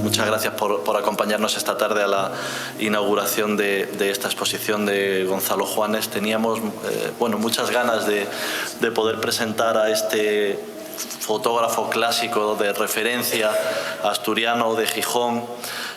Muchas gracias por acompañarnos esta tarde a la inauguración de esta exposición de Gonzalo Juanes. Teníamos muchas ganas de poder presentar a este fotógrafo clásico de referencia asturiano de Gijón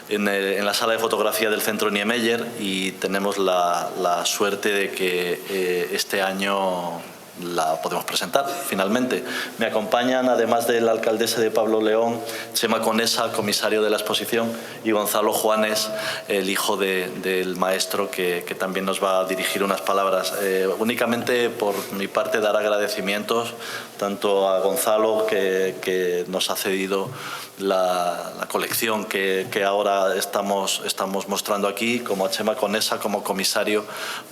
en la sala de fotografía del Centro Niemeyer, y tenemos la suerte de que este año la podemos presentar finalmente. Me acompañan, además de la alcaldesa de Pablo León, Chema Conesa, comisario de la exposición, y Gonzalo Juanes, el hijo del maestro, que también nos va a dirigir unas palabras. Únicamente por mi parte dar agradecimientos tanto a Gonzalo, que nos ha cedido la colección que ahora estamos mostrando aquí, como a Chema Conesa como comisario,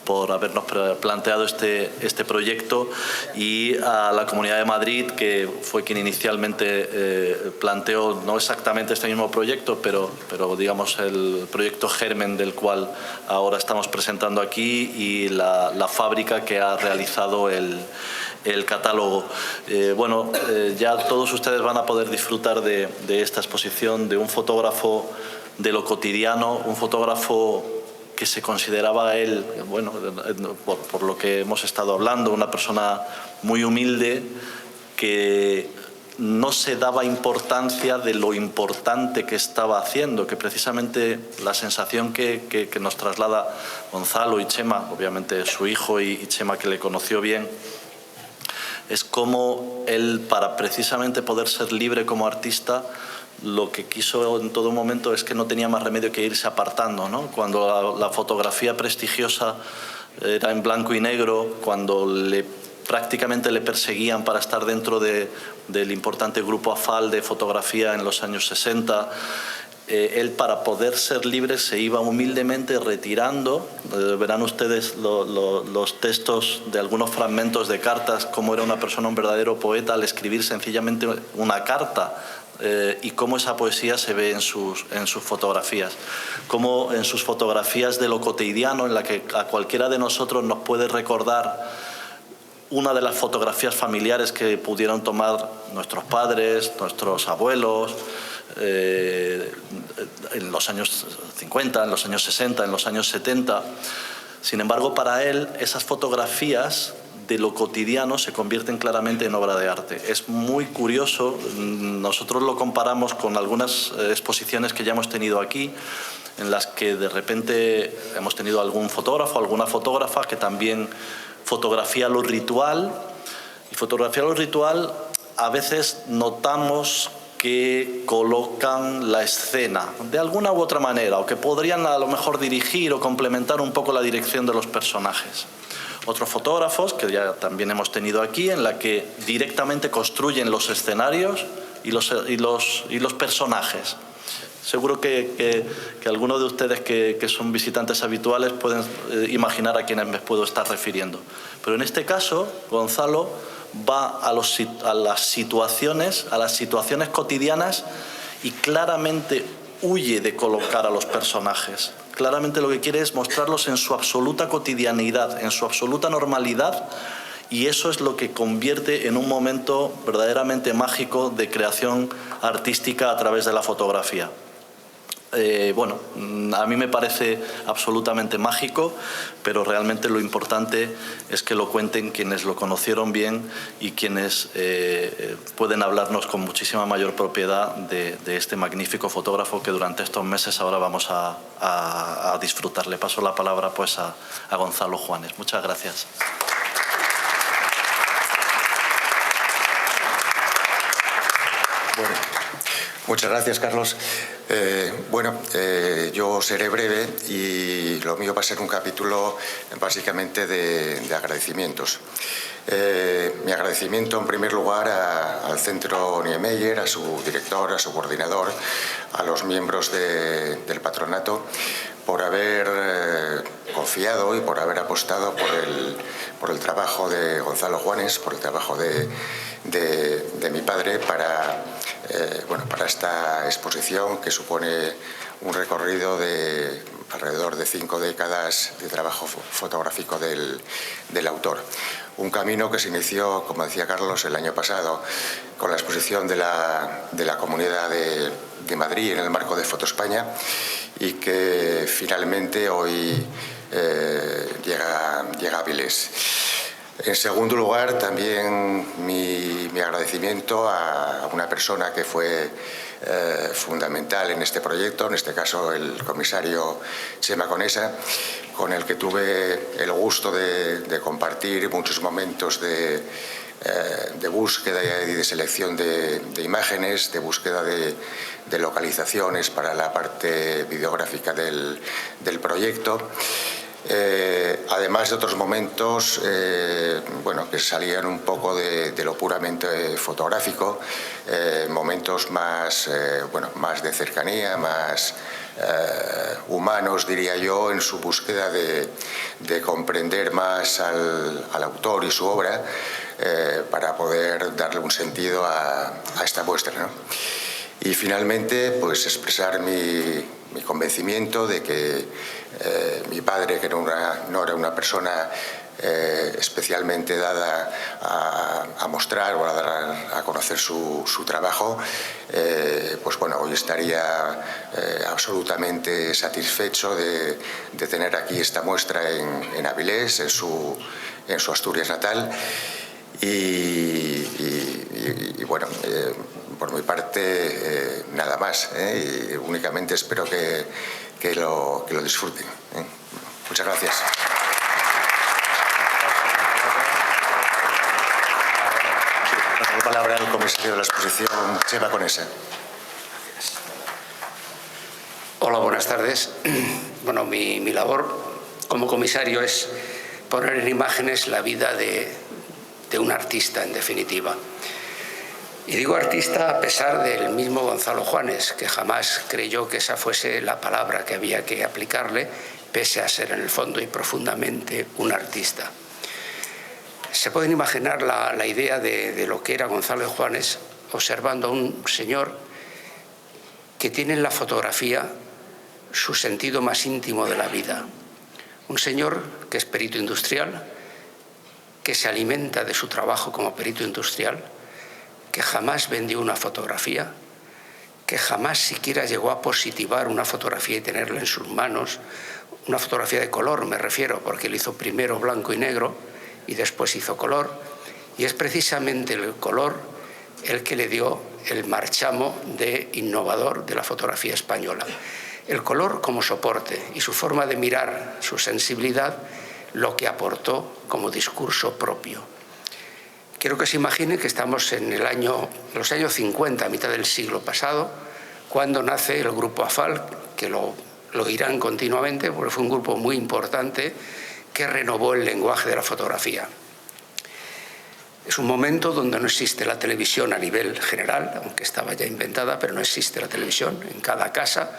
por habernos planteado este proyecto, y a la Comunidad de Madrid, que fue quien inicialmente planteó no exactamente este mismo proyecto, pero digamos el proyecto germen del cual ahora estamos presentando aquí, y la fábrica que ha realizado el catálogo. Ya todos ustedes van a poder disfrutar de esta exposición, de un fotógrafo de lo cotidiano, un fotógrafo que se consideraba él, por lo que hemos estado hablando, una persona muy humilde, que no se daba importancia de lo importante que estaba haciendo, que precisamente la sensación que nos traslada Gonzalo y Chema, obviamente su hijo y Chema, que le conoció bien, es como él, para precisamente poder ser libre como artista, lo que quiso en todo momento es que no tenía más remedio que irse apartando, ¿no? Cuando la fotografía prestigiosa era en blanco y negro, cuando prácticamente le perseguían para estar dentro del importante grupo AFAL de fotografía en los años 60, él, para poder ser libre, se iba humildemente retirando. Verán ustedes los textos de algunos fragmentos de cartas, cómo era una persona, un verdadero poeta, al escribir sencillamente una carta, y cómo esa poesía se ve en sus fotografías, cómo en sus fotografías de lo cotidiano, en la que a cualquiera de nosotros nos puede recordar una de las fotografías familiares que pudieron tomar nuestros padres, nuestros abuelos, en los años 50, en los años 60, en los años 70. Sin embargo, para él, esas fotografías de lo cotidiano se convierten claramente en obra de arte. Es muy curioso, nosotros lo comparamos con algunas exposiciones que ya hemos tenido aquí, en las que de repente hemos tenido algún fotógrafo, alguna fotógrafa que también fotografía lo ritual, y fotografía lo ritual a veces notamos que colocan la escena de alguna u otra manera, o que podrían a lo mejor dirigir o complementar un poco la dirección de los personajes. Otros fotógrafos, que ya también hemos tenido aquí, en la que directamente construyen los escenarios y los personajes. Seguro que algunos de ustedes que son visitantes habituales pueden imaginar a quiénes me puedo estar refiriendo. Pero en este caso, Gonzalo va a las situaciones cotidianas, y claramente huye de colocar a los personajes. Claramente lo que quiere es mostrarlos en su absoluta cotidianidad, en su absoluta normalidad, y eso es lo que convierte en un momento verdaderamente mágico de creación artística a través de la fotografía. A mí me parece absolutamente mágico, pero realmente lo importante es que lo cuenten quienes lo conocieron bien y quienes pueden hablarnos con muchísima mayor propiedad de este magnífico fotógrafo que durante estos meses ahora vamos a disfrutar. Le paso la palabra pues a Gonzalo Juanes. Muchas gracias. Bueno, muchas gracias, Carlos. Yo seré breve, y lo mío va a ser un capítulo básicamente de agradecimientos. Mi agradecimiento, en primer lugar, al Centro Niemeyer, a su director, a su coordinador, a los miembros del patronato, por haber confiado y por haber apostado por el trabajo de Gonzalo Juanes, por el trabajo de mi padre para esta exposición, que supone un recorrido de alrededor de 5 décadas de trabajo fotográfico del autor. Un camino que se inició, como decía Carlos, el año pasado con la exposición de la Comunidad de de Madrid en el marco de Foto España y que finalmente hoy llega a Avilés. En segundo lugar, también mi agradecimiento a una persona que fue fundamental en este proyecto, en este caso el comisario Chema Conesa, con el que tuve el gusto de compartir muchos momentos de búsqueda y de selección de imágenes, de búsqueda de localizaciones para la parte videográfica del proyecto. Además de otros momentos que salían un poco de lo puramente fotográfico, momentos más de cercanía, más humanos, diría yo, en su búsqueda de comprender más al autor y su obra para poder darle un sentido a esta muestra, ¿no? Y finalmente, pues expresar mi convencimiento de que mi padre, que no era una persona especialmente dada a mostrar o a dar a conocer su trabajo, hoy estaría absolutamente satisfecho de tener aquí esta muestra en Avilés, en su Asturias natal. Por mi parte, nada más, y únicamente espero que lo disfruten. Muchas gracias. Paso la palabra al comisario de la exposición, Chema Conesa. Hola, buenas tardes. Bueno, mi labor como comisario es poner en imágenes la vida de un artista, en definitiva. Y digo artista a pesar del mismo Gonzalo Juanes, que jamás creyó que esa fuese la palabra que había que aplicarle, pese a ser en el fondo y profundamente un artista. Se pueden imaginar la idea de lo que era Gonzalo Juanes observando a un señor que tiene en la fotografía su sentido más íntimo de la vida. Un señor que es perito industrial, que se alimenta de su trabajo como perito industrial, que jamás vendió una fotografía, que jamás siquiera llegó a positivar una fotografía y tenerla en sus manos, una fotografía de color me refiero, porque él hizo primero blanco y negro y después hizo color, y es precisamente el color el que le dio el marchamo de innovador de la fotografía española. El color como soporte y su forma de mirar, su sensibilidad, lo que aportó como discurso propio. Quiero que se imaginen que estamos en los años 50, a mitad del siglo pasado, cuando nace el grupo AFAL, que lo oirán continuamente, porque fue un grupo muy importante que renovó el lenguaje de la fotografía. Es un momento donde no existe la televisión a nivel general, aunque estaba ya inventada, pero no existe la televisión en cada casa,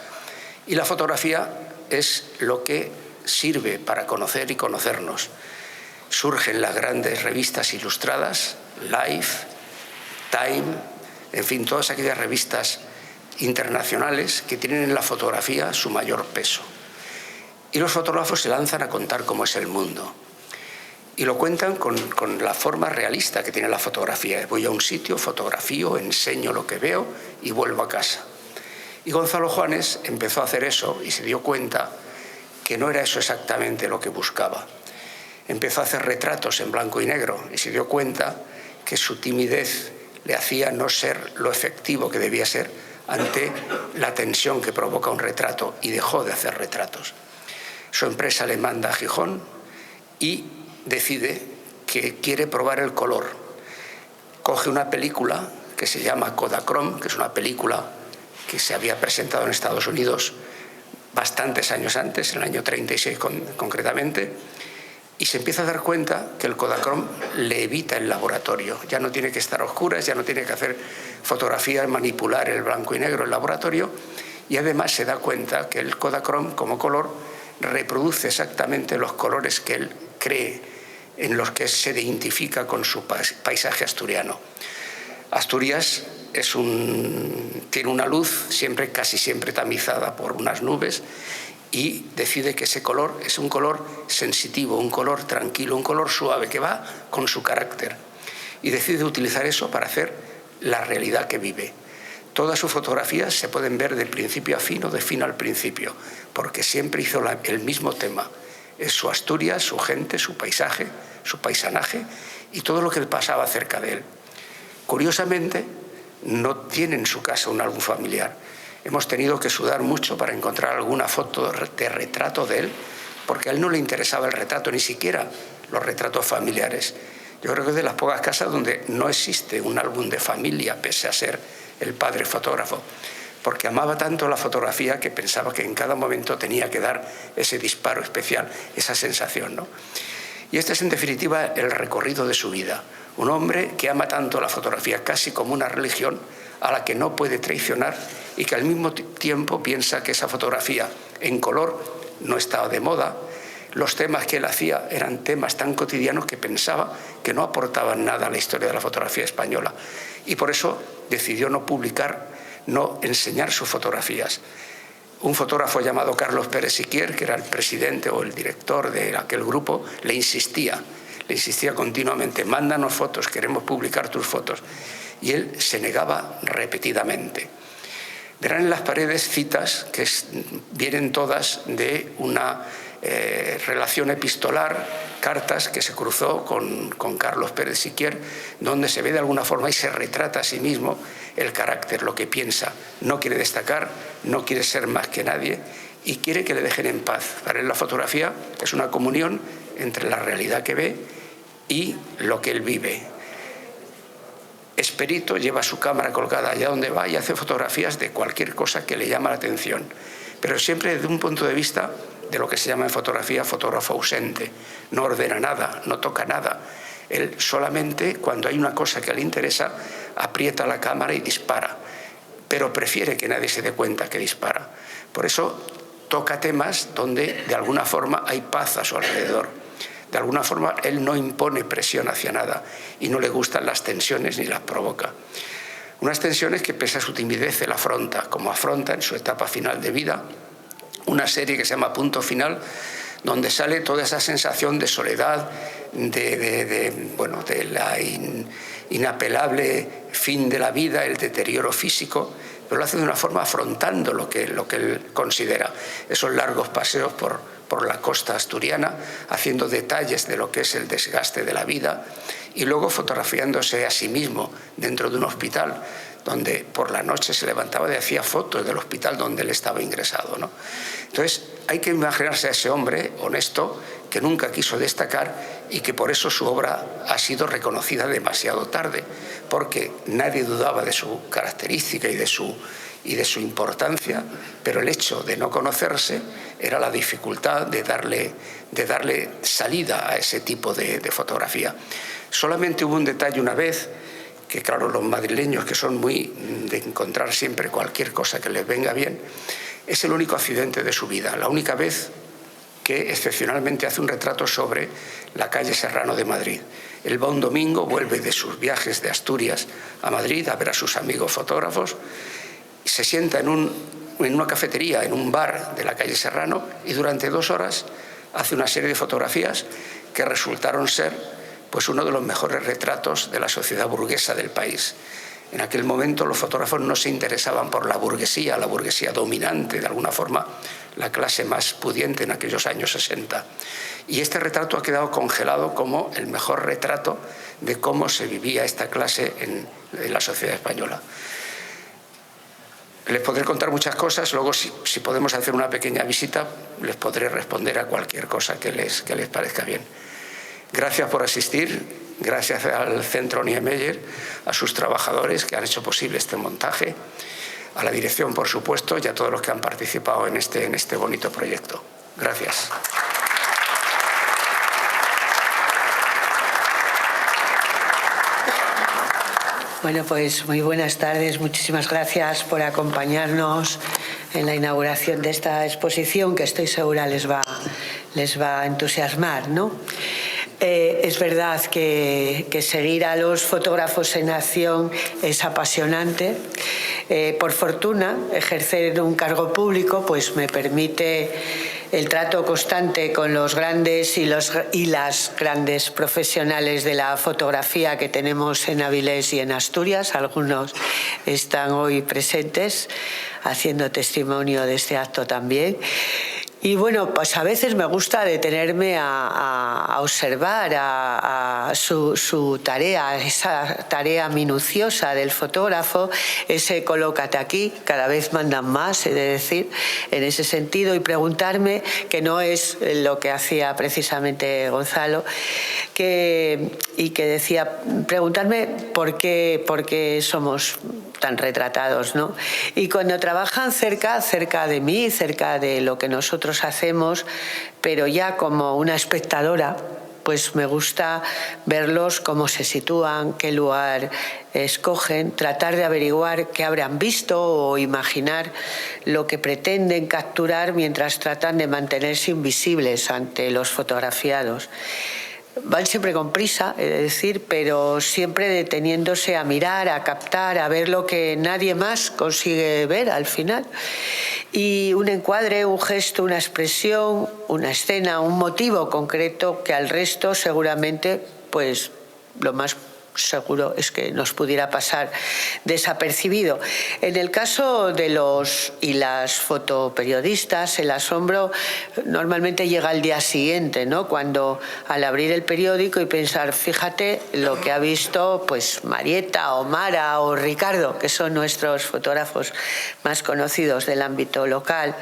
y la fotografía es lo que sirve para conocer y conocernos. Surgen las grandes revistas ilustradas, Life, Time, en fin, todas aquellas revistas internacionales que tienen en la fotografía su mayor peso. Y los fotógrafos se lanzan a contar cómo es el mundo. Y lo cuentan con la forma realista que tiene la fotografía. Voy a un sitio, fotografío, enseño lo que veo y vuelvo a casa. Y Gonzalo Juanes empezó a hacer eso y se dio cuenta que no era eso exactamente lo que buscaba. Empezó a hacer retratos en blanco y negro y se dio cuenta que su timidez le hacía no ser lo efectivo que debía ser ante la tensión que provoca un retrato, y dejó de hacer retratos. Su empresa le manda a Gijón y decide que quiere probar el color. Coge una película que se llama Kodachrome, que es una película que se había presentado en Estados Unidos bastantes años antes, en el año 36 concretamente, y se empieza a dar cuenta que el Kodachrome le evita el laboratorio. Ya no tiene que estar a oscuras, ya no tiene que hacer fotografías, manipular el blanco y negro en el laboratorio, y además se da cuenta que el Kodachrome como color reproduce exactamente los colores que él cree, en los que se identifica con su paisaje asturiano. Asturias tiene una luz casi siempre tamizada por unas nubes, y decide que ese color es un color sensitivo, un color tranquilo, un color suave que va con su carácter, y decide utilizar eso para hacer la realidad que vive. Todas sus fotografías se pueden ver de principio a fin o de fin al principio, porque siempre hizo el mismo tema. Es su Asturias, su gente, su paisaje, su paisanaje y todo lo que pasaba cerca de él. Curiosamente, no tiene en su casa un álbum familiar. Hemos tenido que sudar mucho para encontrar alguna foto de retrato de él, porque a él no le interesaba el retrato, ni siquiera los retratos familiares. Yo creo que es de las pocas casas donde no existe un álbum de familia, pese a ser el padre fotógrafo, porque amaba tanto la fotografía que pensaba que en cada momento tenía que dar ese disparo especial, esa sensación, ¿no? Y este es, en definitiva, el recorrido de su vida. Un hombre que ama tanto la fotografía, casi como una religión, a la que no puede traicionar y que al mismo tiempo piensa que esa fotografía en color no estaba de moda. Los temas que él hacía eran temas tan cotidianos que pensaba que no aportaban nada a la historia de la fotografía española. Y por eso decidió no publicar, no enseñar sus fotografías. Un fotógrafo llamado Carlos Pérez Siquier, que era el presidente o el director de aquel grupo, le insistía continuamente: mándanos fotos, queremos publicar tus fotos. Y él se negaba repetidamente. Verán en las paredes citas que vienen todas de una relación epistolar, cartas que se cruzó con Carlos Pérez Siquier, donde se ve de alguna forma y se retrata a sí mismo el carácter, lo que piensa. No quiere destacar, no quiere ser más que nadie y quiere que le dejen en paz. Para él la fotografía es una comunión entre la realidad que ve y lo que él vive. Esperito lleva su cámara colgada allá donde va y hace fotografías de cualquier cosa que le llama la atención, pero siempre desde un punto de vista de lo que se llama en fotografía fotógrafo ausente. No ordena nada, no toca nada. Él solamente, cuando hay una cosa que le interesa, aprieta la cámara y dispara, pero prefiere que nadie se dé cuenta que dispara. Por eso toca temas donde de alguna forma hay paz a su alrededor. De alguna forma él no impone presión hacia nada y no le gustan las tensiones ni las provoca. Unas tensiones que, pese a su timidez, él afronta, como afronta en su etapa final de vida una serie que se llama Punto Final, donde sale toda esa sensación de soledad, de la inapelable fin de la vida, el deterioro físico, pero lo hace de una forma afrontando lo que él considera. Esos largos paseos por la costa asturiana, haciendo detalles de lo que es el desgaste de la vida y luego fotografiándose a sí mismo dentro de un hospital, donde por la noche se levantaba y hacía fotos del hospital donde él estaba ingresado, ¿no? Entonces hay que imaginarse a ese hombre honesto que nunca quiso destacar y que por eso su obra ha sido reconocida demasiado tarde, porque nadie dudaba de su característica y de su importancia, pero el hecho de no conocerse era la dificultad de darle salida a ese tipo de fotografía. Solamente hubo un detalle una vez, que claro, los madrileños, que son muy de encontrar siempre cualquier cosa que les venga bien, es el único accidente de su vida, la única vez que excepcionalmente hace un retrato sobre la calle Serrano de Madrid. Él va un domingo, vuelve de sus viajes de Asturias a Madrid a ver a sus amigos fotógrafos, se sienta en una cafetería, en un bar de la calle Serrano, y durante 2 horas hace una serie de fotografías que resultaron ser pues uno de los mejores retratos de la sociedad burguesa del país. En aquel momento los fotógrafos no se interesaban por la burguesía dominante, de alguna forma la clase más pudiente en aquellos años 60. Y este retrato ha quedado congelado como el mejor retrato de cómo se vivía esta clase en la sociedad española. Les podré contar muchas cosas, luego si podemos hacer una pequeña visita les podré responder a cualquier cosa que les parezca bien. Gracias por asistir, gracias al Centro Niemeyer, a sus trabajadores que han hecho posible este montaje, a la dirección, por supuesto, y a todos los que han participado en este bonito proyecto. Gracias. Bueno, pues muy buenas tardes. Muchísimas gracias por acompañarnos en la inauguración de esta exposición que estoy segura les va a entusiasmar, ¿no? Es verdad que seguir a los fotógrafos en acción es apasionante. por fortuna, ejercer un cargo público pues me permite el trato constante con los grandes y las grandes profesionales de la fotografía que tenemos en Avilés y en Asturias. Algunos están hoy presentes haciendo testimonio de este acto también. Y bueno, pues a veces me gusta detenerme a observar su tarea, esa tarea minuciosa del fotógrafo, ese colócate aquí, cada vez mandan más, he de decir, en ese sentido, y preguntarme, que no es lo que hacía precisamente Gonzalo, y que decía, preguntarme por qué somos tan retratados, ¿no? Y cuando trabajan cerca de mí, cerca de lo que nosotros hacemos, pero ya como una espectadora, pues me gusta verlos cómo se sitúan, qué lugar escogen, tratar de averiguar qué habrán visto o imaginar lo que pretenden capturar mientras tratan de mantenerse invisibles ante los fotografiados. Van siempre con prisa, es decir, pero siempre deteniéndose a mirar, a captar, a ver lo que nadie más consigue ver al final. Y un encuadre, un gesto, una expresión, una escena, un motivo concreto que al resto seguramente, pues lo más seguro es que nos pudiera pasar desapercibido. En el caso de los y las fotoperiodistas, el asombro normalmente llega al día siguiente, ¿no? Cuando al abrir el periódico y pensar, fíjate lo que ha visto pues Marieta o Mara o Ricardo, que son nuestros fotógrafos más conocidos del ámbito local,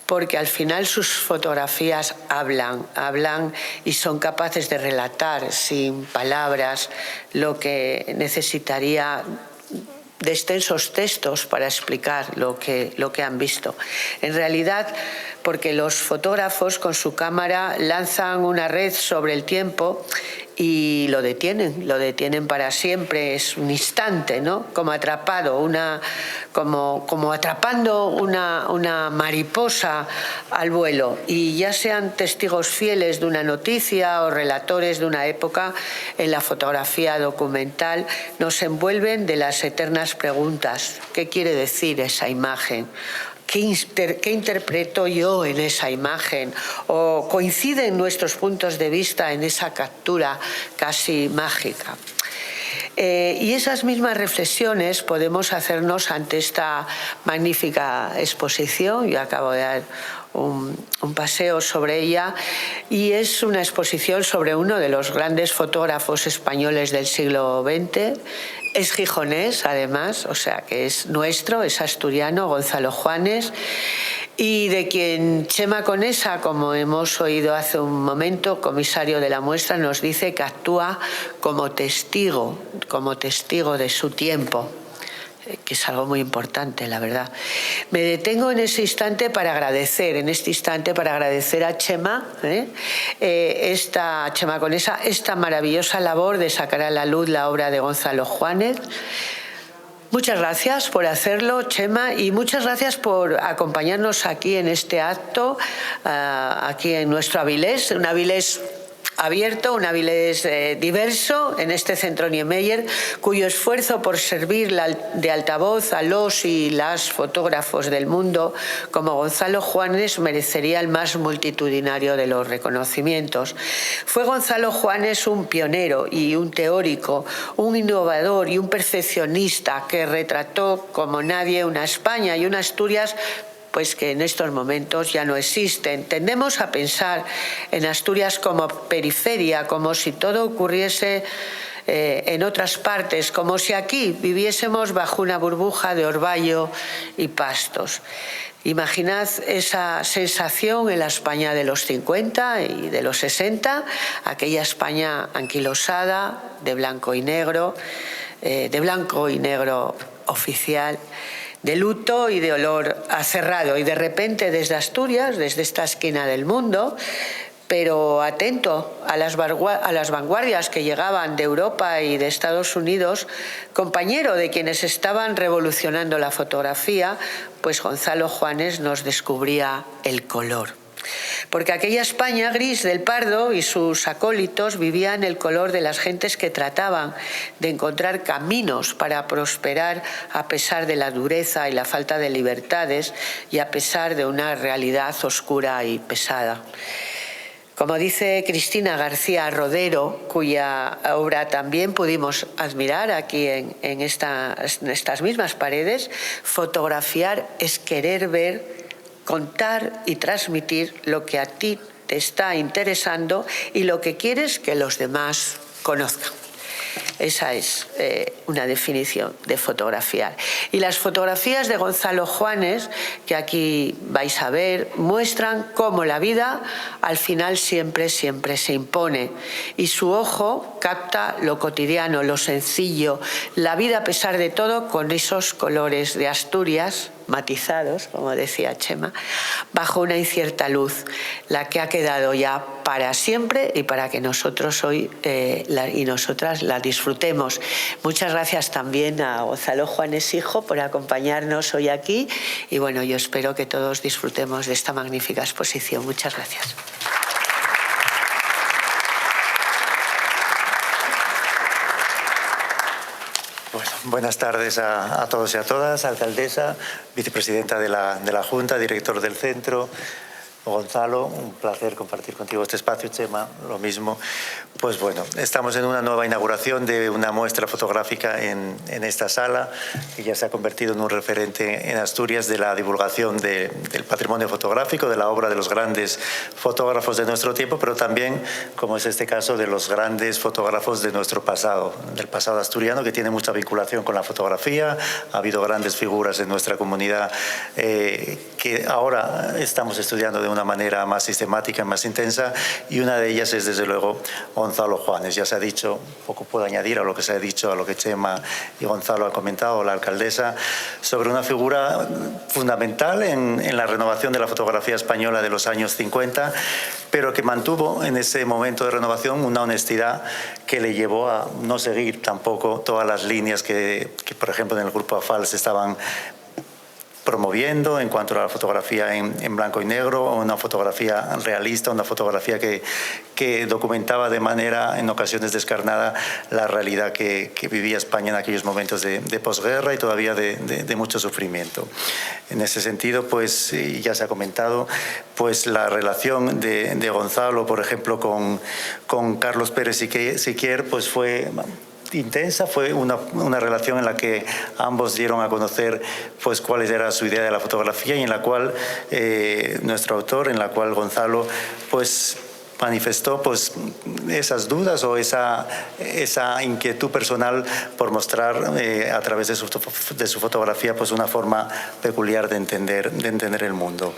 porque al final sus fotografías hablan y son capaces de relatar sin palabras lo que necesitaría de extensos textos para explicar lo que han visto. En realidad, porque los fotógrafos con su cámara lanzan una red sobre el tiempo y lo detienen para siempre, es un instante, ¿no? Como atrapado, como atrapando una mariposa al vuelo. Y ya sean testigos fieles de una noticia o relatores de una época, en la fotografía documental nos envuelven de las eternas preguntas. ¿Qué quiere decir esa imagen? ¿Qué interpreto yo en esa imagen? ¿O coinciden nuestros puntos de vista en esa captura casi mágica? Y esas mismas reflexiones podemos hacernos ante esta magnífica exposición. Yo acabo de dar un paseo sobre ella, y es una exposición sobre uno de los grandes fotógrafos españoles del siglo XX. Es gijonés, además, o sea que es nuestro, es asturiano, Gonzalo Juanes, y de quien Chema Conesa, como hemos oído hace un momento, comisario de la muestra, nos dice que actúa como testigo de su tiempo, que es algo muy importante, la verdad. Me detengo en este instante para agradecer a Chema, Chema Conesa, esta maravillosa labor de sacar a la luz la obra de Gonzalo Juanes. Muchas gracias por hacerlo, Chema, y muchas gracias por acompañarnos aquí en este acto, aquí en nuestro Avilés, un Avilés abierto, un Avilés diverso en este centro Niemeyer, cuyo esfuerzo por servir de altavoz a los y las fotógrafos del mundo como Gonzalo Juanes merecería el más multitudinario de los reconocimientos. Fue Gonzalo Juanes un pionero y un teórico, un innovador y un perfeccionista que retrató como nadie una España y una Asturias pues que en estos momentos ya no existen. Tendemos a pensar en Asturias como periferia, como si todo ocurriese en otras partes, como si aquí viviésemos bajo una burbuja de orvallo y pastos. Imaginad esa sensación en la España de los 50 y de los 60, aquella España anquilosada, de blanco y negro oficial, de luto y de olor acerrado, y de repente desde Asturias, desde esta esquina del mundo, pero atento a las vanguardias que llegaban de Europa y de Estados Unidos, compañero de quienes estaban revolucionando la fotografía, pues Gonzalo Juanes nos descubría el color. Porque aquella España gris del Pardo y sus acólitos vivían el color de las gentes que trataban de encontrar caminos para prosperar a pesar de la dureza y la falta de libertades y a pesar de una realidad oscura y pesada. Como dice Cristina García Rodero, cuya obra también pudimos admirar aquí en estas mismas paredes, fotografiar es querer ver, contar y transmitir lo que a ti te está interesando y lo que quieres que los demás conozcan. Esa es una definición de fotografiar. Y las fotografías de Gonzalo Juanes, que aquí vais a ver, muestran cómo la vida al final siempre se impone. Y su ojo capta lo cotidiano, lo sencillo, la vida a pesar de todo, con esos colores de Asturias matizados, como decía Chema, bajo una incierta luz, la que ha quedado ya para siempre y para que nosotros hoy y nosotras la disfrutemos. Muchas gracias también a Gonzalo Juanes hijo por acompañarnos hoy aquí y bueno, yo espero que todos disfrutemos de esta magnífica exposición. Muchas gracias. Bueno, buenas tardes a todos y a todas, alcaldesa, vicepresidenta de la Junta, director del centro, Gonzalo, un placer compartir contigo este espacio, Chema, lo mismo. Pues bueno, estamos en una nueva inauguración de una muestra fotográfica en esta sala, que ya se ha convertido en un referente en Asturias de la divulgación del patrimonio fotográfico, de la obra de los grandes fotógrafos de nuestro tiempo, pero también, como es este caso, de los grandes fotógrafos de nuestro pasado, del pasado asturiano, que tiene mucha vinculación con la fotografía. Ha habido grandes figuras en nuestra comunidad que ahora estamos estudiando de una manera más sistemática, más intensa, y una de ellas es desde luego Gonzalo Juanes. Ya se ha dicho, poco puedo añadir a lo que se ha dicho, a lo que Chema y Gonzalo han comentado, la alcaldesa, sobre una figura fundamental en la renovación de la fotografía española de los años 50, pero que mantuvo en ese momento de renovación una honestidad que le llevó a no seguir tampoco todas las líneas que por ejemplo, en el Grupo AFAL se estaban promoviendo en cuanto a la fotografía en blanco y negro, o una fotografía realista, una fotografía que documentaba de manera en ocasiones descarnada la realidad que vivía España en aquellos momentos de posguerra y todavía de mucho sufrimiento. En ese sentido, pues ya se ha comentado, pues la relación de Gonzalo, por ejemplo, con Carlos Pérez Siquier, pues fue intensa, fue una relación en la que ambos dieron a conocer pues cuál era su idea de la fotografía y en la cual nuestro autor, en la cual Gonzalo pues manifestó pues esas dudas o esa inquietud personal por mostrar a través de su fotografía pues una forma peculiar de entender el mundo.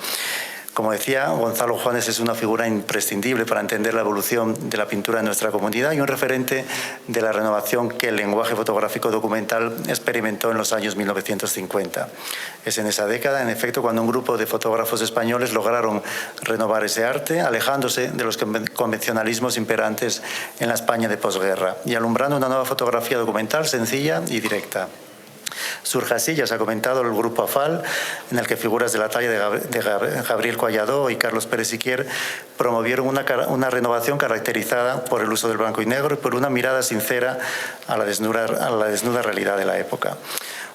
Como decía, Gonzalo Juanes es una figura imprescindible para entender la evolución de la pintura en nuestra comunidad y un referente de la renovación que el lenguaje fotográfico documental experimentó en los años 1950. Es en esa década, en efecto, cuando un grupo de fotógrafos españoles lograron renovar ese arte, alejándose de los convencionalismos imperantes en la España de posguerra y alumbrando una nueva fotografía documental sencilla y directa. Surge así, ya se ha comentado, el Grupo AFAL, en el que figuras de la talla de Gabriel Collado y Carlos Pérez Siquier promovieron una renovación caracterizada por el uso del blanco y negro y por una mirada sincera a la desnuda realidad de la época.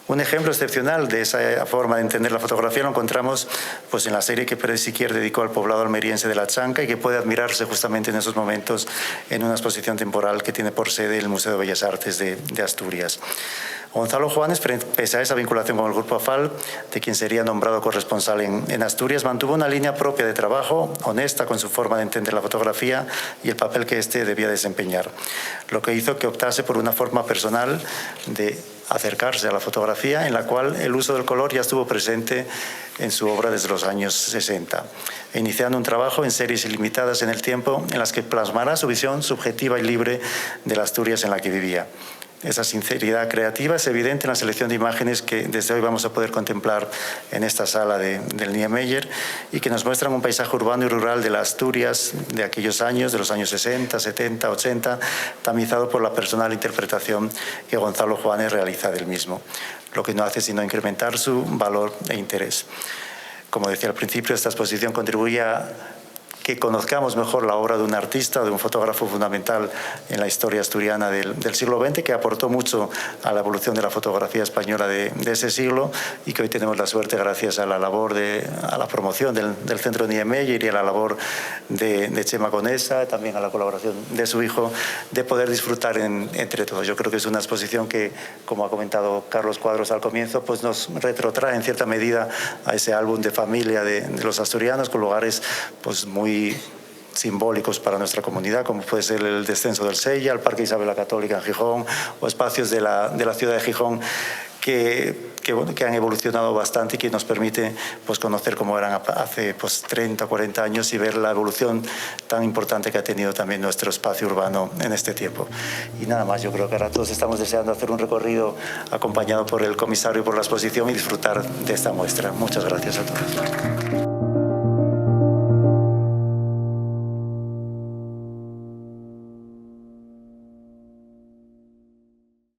Un ejemplo excepcional de esa forma de entender la fotografía lo encontramos pues, en la serie que Pérez Siquier dedicó al poblado almeriense de La Chanca y que puede admirarse justamente en esos momentos en una exposición temporal que tiene por sede el Museo de Bellas Artes de Asturias. Gonzalo Juanes, pese a esa vinculación con el Grupo AFAL, de quien sería nombrado corresponsal en Asturias, mantuvo una línea propia de trabajo, honesta con su forma de entender la fotografía y el papel que éste debía desempeñar, lo que hizo que optase por una forma personal de acercarse a la fotografía en la cual el uso del color ya estuvo presente en su obra desde los años 60, iniciando un trabajo en series ilimitadas en el tiempo en las que plasmará su visión subjetiva y libre de la Asturias en la que vivía. Esa sinceridad creativa es evidente en la selección de imágenes que desde hoy vamos a poder contemplar en esta sala del Niemeyer y que nos muestran un paisaje urbano y rural de la Asturias de aquellos años, de los años 60, 70, 80, tamizado por la personal interpretación que Gonzalo Juanes realiza del mismo, lo que no hace sino incrementar su valor e interés. como decía al principio, esta exposición contribuye a que conozcamos mejor la obra de un artista, de un fotógrafo fundamental en la historia asturiana del siglo XX, que aportó mucho a la evolución de la fotografía española de ese siglo y que hoy tenemos la suerte, gracias a la labor, a la promoción del Centro Niemeyer y a la labor de Chema Conesa, también a la colaboración de su hijo, de poder disfrutar entre todos. Yo creo que es una exposición que, como ha comentado Carlos Cuadros al comienzo, pues nos retrotrae en cierta medida a ese álbum de familia de los asturianos, con lugares pues muy simbólicos para nuestra comunidad, como puede ser el descenso del Sella, el Parque Isabel la Católica en Gijón, o espacios de la ciudad de Gijón que han evolucionado bastante y que nos permite pues conocer cómo eran hace 30 o 40 años y ver la evolución tan importante que ha tenido también nuestro espacio urbano en este tiempo. Y nada más, yo creo que ahora todos estamos deseando hacer un recorrido acompañado por el comisario por la exposición y disfrutar de esta muestra. Muchas gracias a todos.